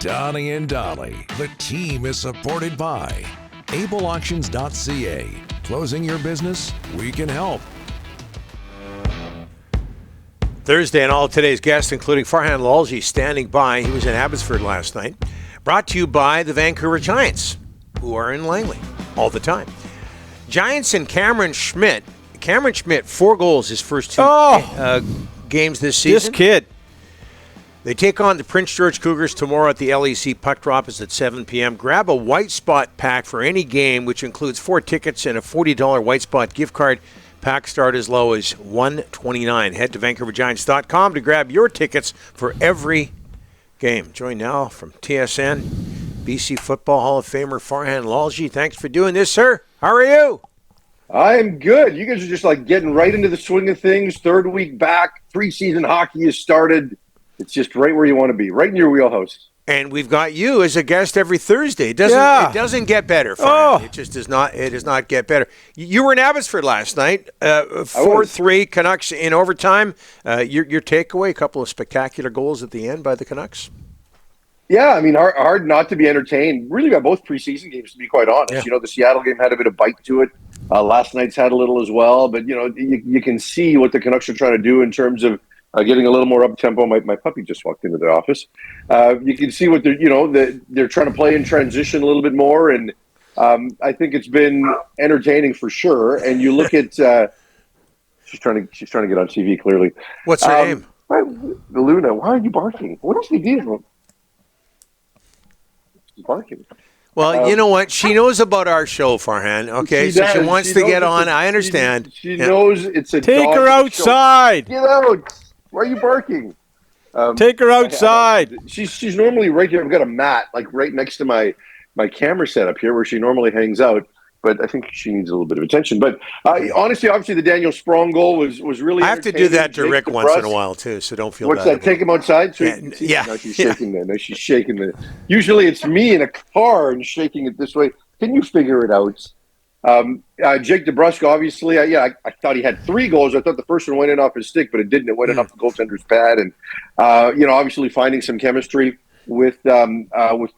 Donnie and Dolly. The team is supported by ableauctions.ca. Closing your business? We can help. Thursday, and all of today's guests, including Farhan Lalji, standing by. He was in Abbotsford last night. Brought to you by the Vancouver Giants, who are in Langley all the time. Giants and Cameron Schmidt. Cameron Schmidt, 4 goals his first 2 games this season. This kid. They take on the Prince George Cougars tomorrow at the LEC. Puck drop is at 7 p.m. Grab a White Spot pack for any game, which includes 4 tickets and a $40 White Spot gift card. Packs start as low as $129. Head to VancouverGiants.com to grab your tickets for every game. Joined now from TSN, BC Football Hall of Famer Farhan Lalji. Thanks for doing this, sir. How are you? I'm good. You guys are just like getting right into the swing of things. 3rd week back. Preseason hockey has started. It's just right where you want to be, right in your wheelhouse. And we've got you as a guest every Thursday. It doesn't get better, Farhan. It just does not. It does not get better. You were in Abbotsford last night, 4-3 Canucks in overtime. Your takeaway: a couple of spectacular goals at the end by the Canucks. Yeah, I mean, hard not to be entertained. Really, by both preseason games, to be quite honest. Yeah. You know, the Seattle game had a bit of bite to it. Last night's had a little as well. But you know, you can see what the Canucks are trying to do in terms of getting a little more up tempo. My puppy just walked into the office. You can see what they're trying to play in transition a little bit more, and I think it's been entertaining for sure. And you look at she's trying to get on TV clearly. What's her name? Luna. Why are you barking? What is the deal? She's barking. Well, you know what? She knows about our show, Farhan. Okay, so she wants to get on. I understand. She knows it's a Take dog her outside. Show. Get out. Why are you barking? Take her outside. She's normally right here. I've got a mat like right next to my camera setup here where she normally hangs out. But I think she needs a little bit of attention. But honestly, obviously, the Daniel Sprong goal was really. I have to do that to Rick once in a while too, so don't feel. What's that? Take him outside. So yeah. Now she's shaking that. Now she's shaking it. Usually, it's me in a car and shaking it this way. Can you figure it out? Jake DeBrusk, obviously, I thought he had 3 goals. I thought the first one went in off his stick, but it didn't. It went in off the goaltender's pad, and obviously finding some chemistry with Elias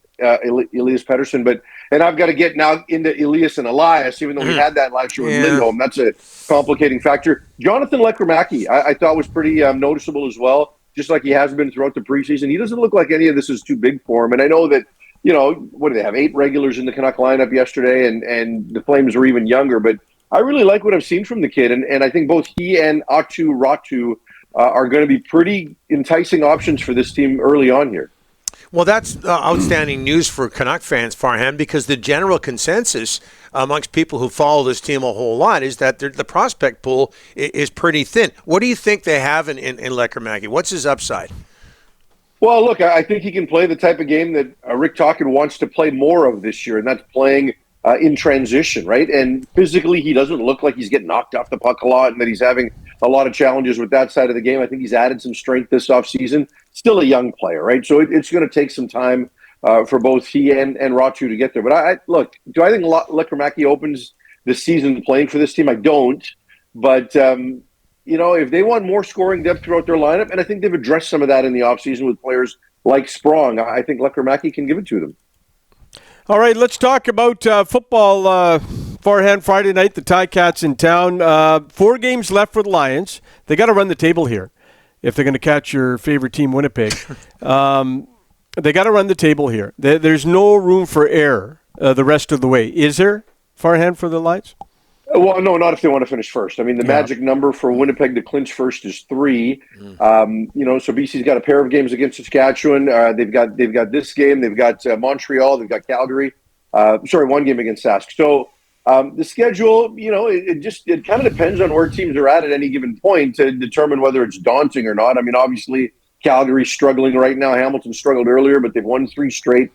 Pettersson, and I've got to get now into Elias and Elias, even though we had that last year with Lindholm. That's a complicating factor. Jonathan Lekremaki, I thought was pretty noticeable as well, just like he has been throughout the preseason. He doesn't look like any of this is too big for him, and I know that, what do they have, 8 regulars in the Canuck lineup yesterday, and the Flames are even younger, but I really like what I've seen from the kid, and I think both he and Atu Ratu are going to be pretty enticing options for this team early on here. Well, that's outstanding news for Canuck fans, Farhan, because the general consensus amongst people who follow this team a whole lot is that the prospect pool is pretty thin. What do you think they have in Lekremaki? What's his upside? Well, look, I think he can play the type of game that Rick Tocchet wants to play more of this year, and that's playing in transition, right? And physically, he doesn't look like he's getting knocked off the puck a lot and that he's having a lot of challenges with that side of the game. I think he's added some strength this offseason. Still a young player, right? So it's going to take some time for both he and Ratu to get there. But look, do I think Lekremaki opens the season playing for this team? I don't. But, if they want more scoring depth throughout their lineup, and I think they've addressed some of that in the offseason with players like Sprong, I think Lekremaki can give it to them. All right, let's talk about football. Farhan, Friday night, the Ticats in town. 4 games left for the Lions. They got to run the table here if they're going to catch your favorite team, Winnipeg. They got to run the table here. There's no room for error the rest of the way. Is there, Farhan, for the Lions? Well, no, not if they want to finish first. I mean, the magic number for Winnipeg to clinch first is 3. So BC's got a pair of games against Saskatchewan. They've got this game. They've got Montreal. They've got Calgary. 1 game against Sask. So the schedule, it kind of depends on where teams are at any given point to determine whether it's daunting or not. I mean, obviously, Calgary's struggling right now. Hamilton struggled earlier, but they've won 3 straight.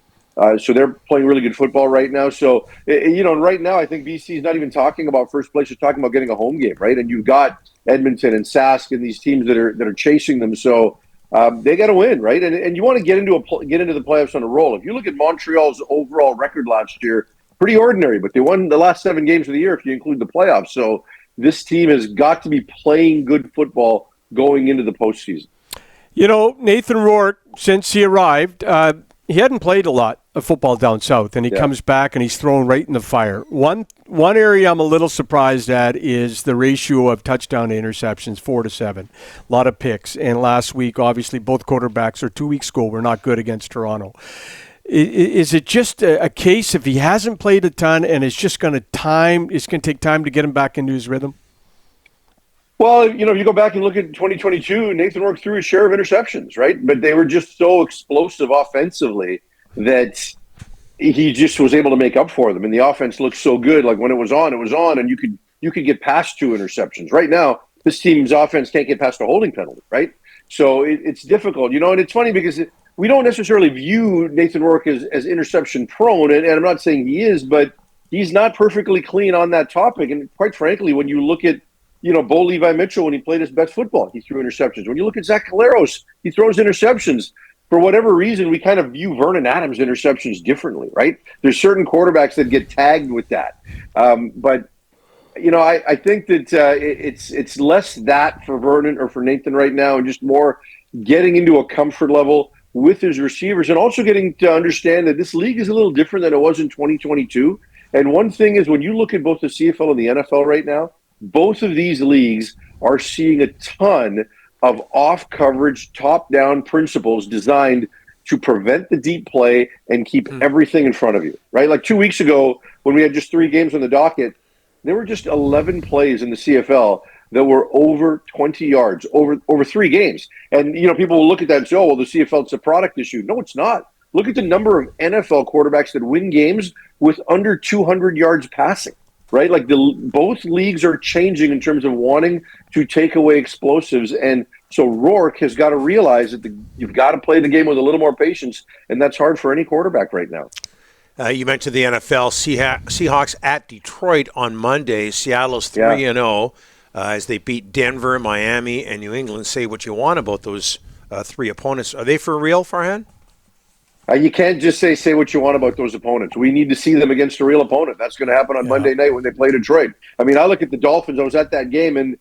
So they're playing really good football right now. So, right now I think BC is not even talking about first place. They're talking about getting a home game, right? And you've got Edmonton and Sask and these teams that are chasing them. So they got to win, right? And you want to get into the playoffs on a roll. If you look at Montreal's overall record last year, pretty ordinary, but they won the last 7 games of the year if you include the playoffs. So this team has got to be playing good football going into the postseason. Nathan Rourke, since he arrived, he hadn't played a lot of football down south, and he comes back and he's thrown right in the fire. One area I'm a little surprised at is the ratio of touchdown to interceptions, 4-7. A lot of picks. And last week, obviously, both quarterbacks, or 2 weeks ago, were not good against Toronto. Is it just a case if he hasn't played a ton and it's just going to take time to get him back into his rhythm? Well, if you go back and look at 2022, Nathan Rourke threw his share of interceptions, right? But they were just so explosive offensively that he just was able to make up for them. And the offense looked so good. Like when it was on, and you could get past 2 interceptions. Right now, this team's offense can't get past a holding penalty, right? So it's difficult, and it's funny because we don't necessarily view Nathan Rourke as interception prone, and I'm not saying he is, but he's not perfectly clean on that topic. And quite frankly, when you look at Bo Levi Mitchell, when he played his best football, he threw interceptions. When you look at Zach Caleros, he throws interceptions. For whatever reason, we kind of view Vernon Adams' interceptions differently, right? There's certain quarterbacks that get tagged with that. But I think that it's less that for Vernon or for Nathan right now, and just more getting into a comfort level with his receivers, and also getting to understand that this league is a little different than it was in 2022. And one thing is, when you look at both the CFL and the NFL right now, both of these leagues are seeing a ton of off-coverage, top-down principles designed to prevent the deep play and keep everything in front of you, right? Like 2 weeks ago, when we had just 3 games on the docket, there were just 11 plays in the CFL that were over 20 yards, over 3 games. And, people will look at that and say, oh, well, the CFL, it's a product issue. No, it's not. Look at the number of NFL quarterbacks that win games with under 200 yards passing. Right, like both leagues are changing in terms of wanting to take away explosives, and so Rourke has got to realize that you've got to play the game with a little more patience, and that's hard for any quarterback right now. You mentioned the NFL Seahawks at Detroit on Monday. Seattle's 3-0 as they beat Denver, Miami, and New England. Say what you want about those 3 opponents. Are they for real, Farhan? You can't just say what you want about those opponents. We need to see them against a real opponent. That's going to happen on Monday night when they play Detroit. I mean, I look at the Dolphins. I was at that game, and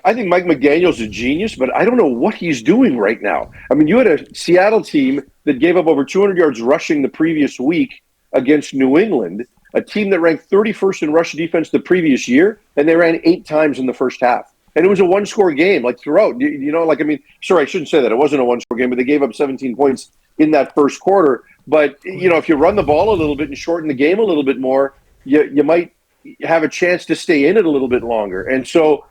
I think Mike McDaniel's a genius, but I don't know what he's doing right now. I mean, you had a Seattle team that gave up over 200 yards rushing the previous week against New England, a team that ranked 31st in rush defense the previous year, and they ran 8 times in the first half. And it was a one-score game, throughout. Sorry, I shouldn't say that. It wasn't a one-score game, but they gave up 17 points in that first quarter. But, if you run the ball a little bit and shorten the game a little bit more, you might have a chance to stay in it a little bit longer. And so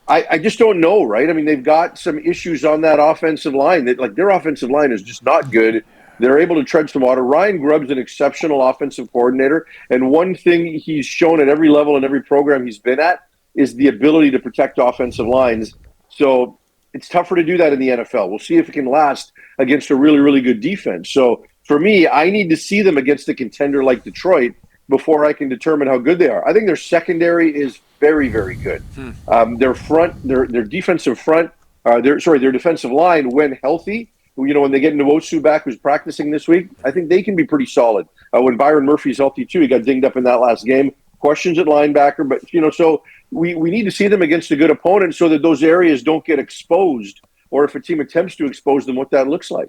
I just don't know, right? I mean, they've got some issues on that offensive line. Their offensive line is just not good. They're able to tread some water. Ryan Grubb's an exceptional offensive coordinator. And one thing he's shown at every level and every program he's been at is the ability to protect offensive lines. So it's tougher to do that in the NFL. We'll see if it can last against a really, really good defense. So for me, I need to see them against a contender like Detroit before I can determine how good they are. I think their secondary is very, very good. Their defensive front, their defensive line, when healthy, when they get Nwosu back, who's practicing this week, I think they can be pretty solid. When Byron Murphy's healthy too, he got dinged up in that last game. Questions at linebacker, but so we need to see them against a good opponent so that those areas don't get exposed, or if a team attempts to expose them, what that looks like.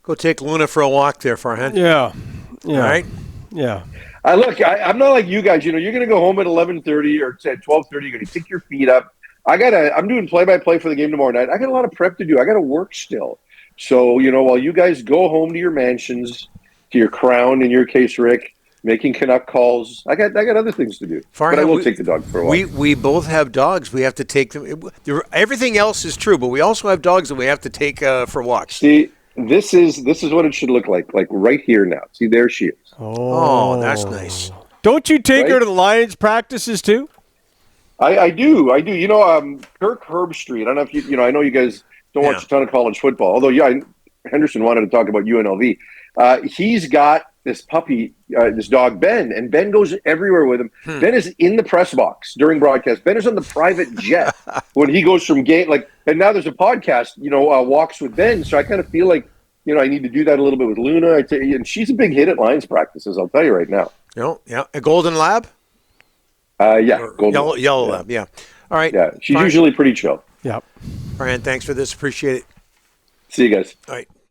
Go take Luna for a walk there, Farhan. Yeah. All right? Yeah. I'm not like you guys. You're going to go home at 11:30 or at 12:30. You're going to kick your feet up. I'm doing play-by-play for the game tomorrow night. I got a lot of prep to do. I got to work still. So, while you guys go home to your mansions, to your crown, in your case, Rick, making Canuck calls, I got other things to do. Farhan, but I will take the dog for a while. We both have dogs. We have to take them. Everything else is true, but we also have dogs that we have to take for walks. See, this is what it should look like right here now. See, there she is. Oh, that's nice. Don't you take her to the Lions practices too? I do. Kirk Herbstreit. I don't know if I know you guys don't watch a ton of college football. Although, Henderson wanted to talk about UNLV. He's got this puppy, this dog, Ben, and Ben goes everywhere with him. Ben is in the press box during broadcast. Ben is on the private jet when he goes from game, and now there's a podcast, Walks with Ben. So I kind of feel like, I need to do that a little bit with Luna. And she's a big hit at Lions practices, I'll tell you right now. Yeah. A golden lab? Golden yellow lab, yeah. All right. Yeah, she's usually pretty chill. Yeah. Brian, thanks for this. Appreciate it. See you guys. All right.